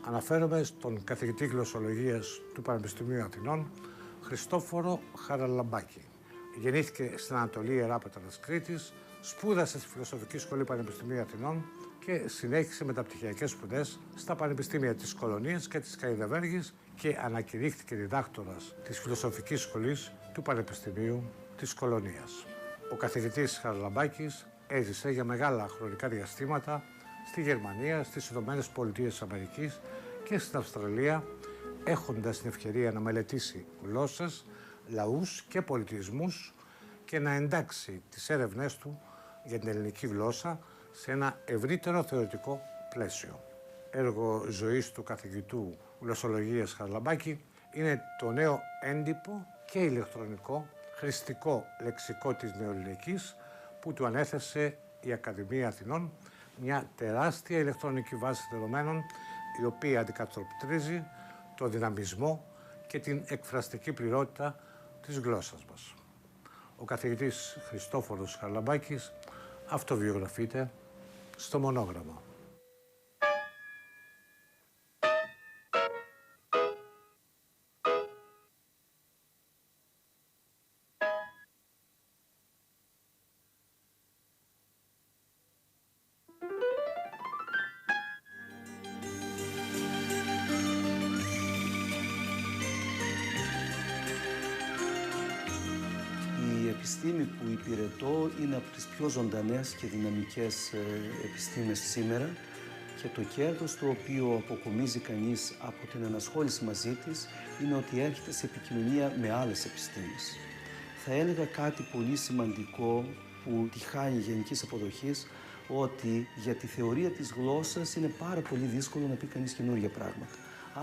Αναφέρομαι στον καθηγητή γλωσσολογίας του Πανεπιστημίου Αθηνών, Χριστόφορο Χαραλαμπάκη. Γεννήθηκε στην Ανατολή Ιεράπετρα της Κρήτης, σπούδασε στη Φιλοσοφική Σχολή Πανεπιστημίου Αθηνών και συνέχισε μεταπτυχιακές σπουδές στα Πανεπιστήμια της Κολωνίας και της Καϊδαβέργης και ανακηρύχθηκε διδάκτορας της Φιλοσοφικής Σχολής του Πανεπιστημίου της Κολωνίας. Ο καθηγητής Χαραλαμπάκης έζησε για μεγάλα χρονικά διαστήματα στη Γερμανία, στις Ηνωμένες Πολιτείες Αμερικής και στην Αυστραλία, έχοντας την ευκαιρία να μελετήσει γλώσσες, λαούς και πολιτισμούς και να εντάξει τις έρευνές του για την ελληνική γλώσσα σε ένα ευρύτερο θεωρητικό πλαίσιο. Έργο ζωής του καθηγητού γλωσσολογίας Χαραλαμπάκη είναι το νέο έντυπο και ηλεκτρονικό χρηστικό λεξικό της νεοελληνικής που του ανέθεσε η Ακαδημία Αθηνών, μια τεράστια ηλεκτρονική βάση δεδομένων η οποία αντικατοπτρίζει το δυναμισμό και την εκφραστική πληρότητα της γλώσσας μας. Ο καθηγητής Χριστόφορος Χαραλαμπάκης αυτοβιογραφείται στο Μονόγραμμα. Η επιστήμη που υπηρετώ είναι από τις πιο ζωντανές και δυναμικές επιστήμες σήμερα και το κέρδος το οποίο αποκομίζει κανείς από την ενασχόληση μαζί της είναι ότι έρχεται σε επικοινωνία με άλλες επιστήμες. Θα έλεγα κάτι πολύ σημαντικό που τη χάνει γενικής αποδοχής, ότι για τη θεωρία της γλώσσας είναι πάρα πολύ δύσκολο να πει κανείς καινούργια πράγματα.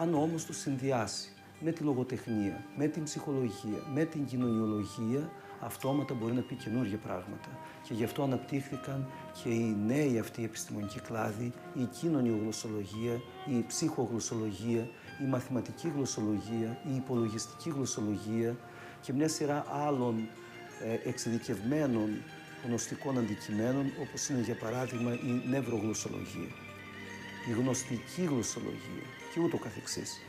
Αν όμως το συνδυάσει με τη λογοτεχνία, με την ψυχολογία, με την κοινωνιολογία, αυτόματα μπορεί να πει καινούργια πράγματα. Και γι' αυτό αναπτύχθηκαν και οι νέοι αυτοί επιστημονικοί κλάδοι, η κοινωνιογλωσσολογία, η ψυχογλωσσολογία, η μαθηματική γλωσσολογία, η υπολογιστική γλωσσολογία και μια σειρά άλλων εξειδικευμένων γνωστικών αντικειμένων, όπως είναι για παράδειγμα η νευρογλωσσολογία, η γνωστική γλωσσολογία και ούτω καθεξής.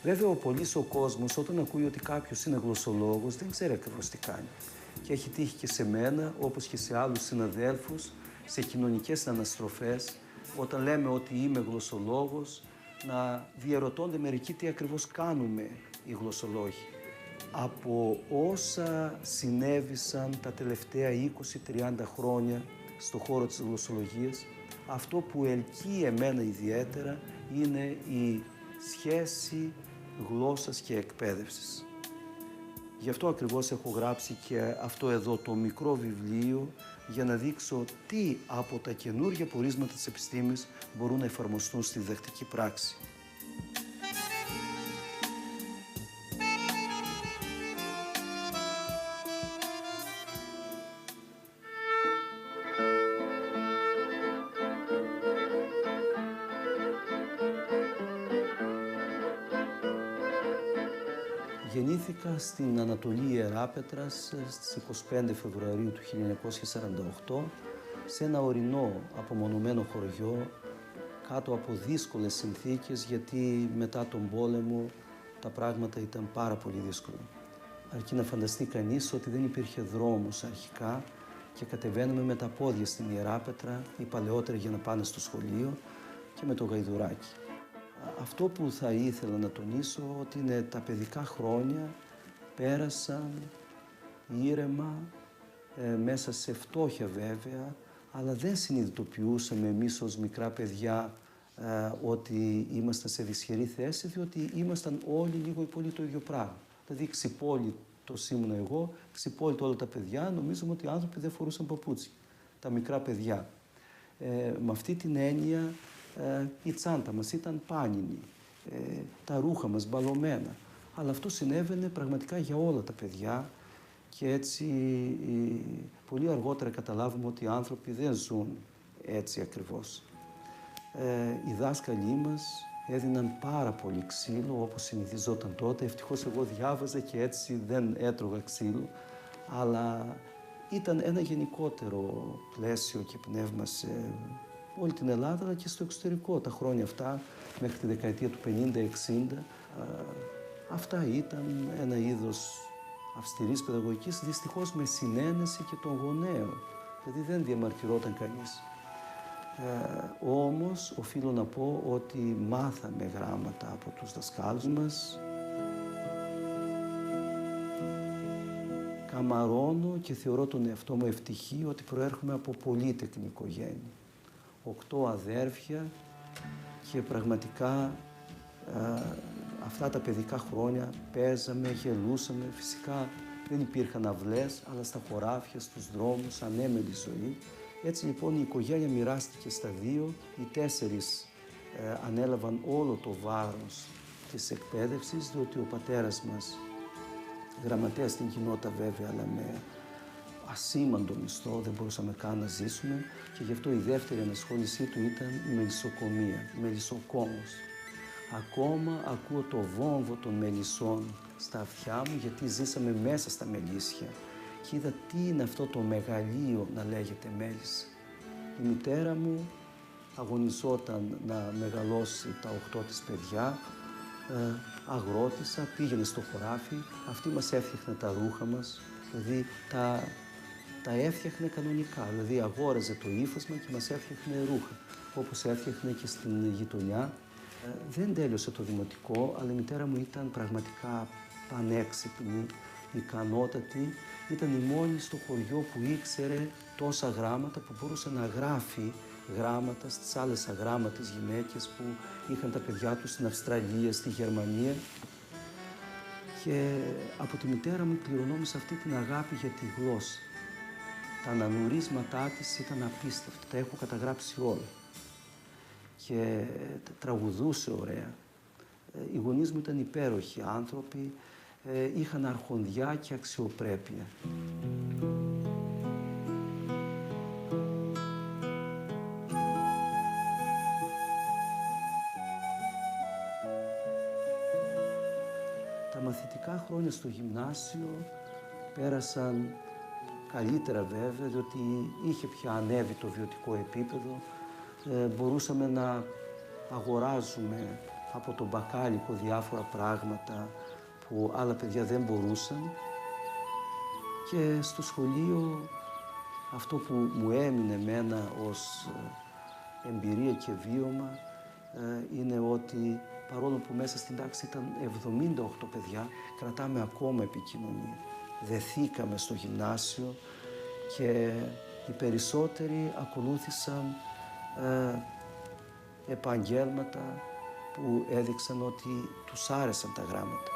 Βέβαια, ο πολύς ο κόσμος, όταν ακούει ότι κάποιος είναι γλωσσολόγος, δεν ξέρει ακριβώς τι κάνει. Και έχει τύχει και σε μένα, όπως και σε άλλους συναδέλφους, σε κοινωνικές αναστροφές, όταν λέμε ότι είμαι γλωσσολόγος, να διαρωτώνται μερικοί τι ακριβώς κάνουμε οι γλωσσολόγοι. Από όσα συνέβησαν τα τελευταία 20-30 χρόνια στον χώρο της γλωσσολογίας, αυτό που ελκύει εμένα ιδιαίτερα είναι η σχέση γλώσσας και εκπαίδευσης. Γι' αυτό ακριβώς έχω γράψει και αυτό εδώ το μικρό βιβλίο για να δείξω τι από τα καινούργια πορίσματα της επιστήμης μπορούν να εφαρμοστούν στη διδακτική πράξη. Γεννήθηκα στην Ανατολή Ιεράπετρας στις 25 Φεβρουαρίου του 1948 σε ένα ορεινό απομονωμένο χωριό κάτω από δύσκολες συνθήκες, γιατί μετά τον πόλεμο τα πράγματα ήταν πάρα πολύ δύσκολα. Αρκεί να φανταστεί κανείς ότι δεν υπήρχε δρόμος αρχικά και κατεβαίναμε με τα πόδια στην Ιεράπετρα, οι παλαιότεροι για να πάνε στο σχολείο, και με το γαϊδουράκι. Αυτό που θα ήθελα να τονίσω ότι είναι τα παιδικά χρόνια πέρασαν ήρεμα, μέσα σε φτώχεια βέβαια, αλλά δεν συνειδητοποιούσαμε εμείς ως μικρά παιδιά ότι ήμασταν σε δυσχερή θέση, διότι ήμασταν όλοι λίγο ή πολύ το ίδιο πράγμα. Δηλαδή ξυπόλοι εκτός ήμουνα εγώ, ξυπόλοιπα όλα τα παιδιά, νομίζουμε ότι οι άνθρωποι δεν φορούσαν παπούτσια, τα μικρά παιδιά. Με αυτή την έννοια η τσάντα μας ήταν πάνινη, τα ρούχα μας μπαλωμένα. Αλλά αυτό συνέβαινε πραγματικά για όλα τα παιδιά και έτσι πολύ αργότερα καταλάβουμε ότι οι άνθρωποι δεν ζουν έτσι ακριβώς. Οι δάσκαλοι μας έδιναν πάρα πολύ ξύλο όπως συνηθιζόταν τότε. Ευτυχώς εγώ διάβαζα και έτσι δεν έτρωγα ξύλο, αλλά ήταν ένα γενικότερο πλαίσιο και πνεύμα σε όλη την Ελλάδα αλλά και στο εξωτερικό τα χρόνια αυτά μέχρι τη δεκαετία του 50-60. Αυτά ήταν ένα είδος αυστηρής παιδαγωγικής, δυστυχώς με συνένεση και των γονέων, δηλαδή δεν διαμαρτυρόταν κανείς. Όμως οφείλω να πω ότι μάθαμε γράμματα από τους δασκάλους μας. Καμαρώνω και θεωρώ τον εαυτό μου ευτυχή ότι προέρχομαι από πολύτεκνη οικογένεια. 8 αδέρφια και πραγματικά αυτά τα παιδικά χρόνια παίζαμε, γελούσαμε. Φυσικά δεν υπήρχαν αυλές, αλλά στα χωράφια, στους δρόμους, ανέμελη ζωή. Έτσι λοιπόν η οικογένεια μοιράστηκε στα 2, οι 4 ανέλαβαν όλο το βάρος της εκπαίδευσης, διότι ο πατέρας μας, γραμματέας στην κοινότητα βέβαια, αλλά με ασήμαντο μισθό, δεν μπορούσαμε καν να ζήσουμε και γι' αυτό η δεύτερη ανασχόλησή του ήταν η μελισσοκομεία, μελισσοκόμος. Ακόμα ακούω το βόμβο των μελισσών στα αυτιά μου γιατί ζήσαμε μέσα στα μελίσια και είδα τι είναι αυτό το μεγαλείο να λέγεται μέλισσα. Η μητέρα μου αγωνιζόταν να μεγαλώσει τα 8 της παιδιά, αγρότησα, πήγαινε στο χωράφι, αυτή μας έφτιαχνε τα ρούχα μας, δηλαδή τα έφτιαχνε κανονικά, δηλαδή αγόραζε το ύφασμα και μας έφτιαχνε ρούχα, όπως έφτιαχνε και στην γειτονιά. Δεν τέλειωσε το δημοτικό, αλλά η μητέρα μου ήταν πραγματικά πανέξυπνη, ικανότατη. Ήταν η μόνη στο χωριό που ήξερε τόσα γράμματα, που μπορούσε να γράφει γράμματα στις άλλες αγράμματες γυναίκες που είχαν τα παιδιά τους στην Αυστραλία, στη Γερμανία. Και από τη μητέρα μου κληρονόμησα αυτή την αγάπη για τη γλώσσα. Τα ανανουρίσματά της ήταν απίστευτα, τα έχω καταγράψει όλα. Και τραγουδούσε ωραία. Οι γονείς μου ήταν υπέροχοι άνθρωποι, είχαν αρχοντιά και αξιοπρέπεια. Τα μαθητικά χρόνια στο γυμνάσιο πέρασαν καλύτερα βέβαια, διότι είχε πια ανέβει το βιωτικό επίπεδο. Μπορούσαμε να αγοράζουμε από τον μπακάλικο διάφορα πράγματα που άλλα παιδιά δεν μπορούσαν. Και στο σχολείο αυτό που μου έμεινε εμένα ως εμπειρία και βίωμα είναι ότι παρόλο που μέσα στην τάξη ήταν 78 παιδιά, κρατάμε ακόμα επικοινωνία. Δεθήκαμε στο γυμνάσιο και οι περισσότεροι ακολούθησαν επαγγέλματα που έδειξαν ότι τους άρεσαν τα γράμματα.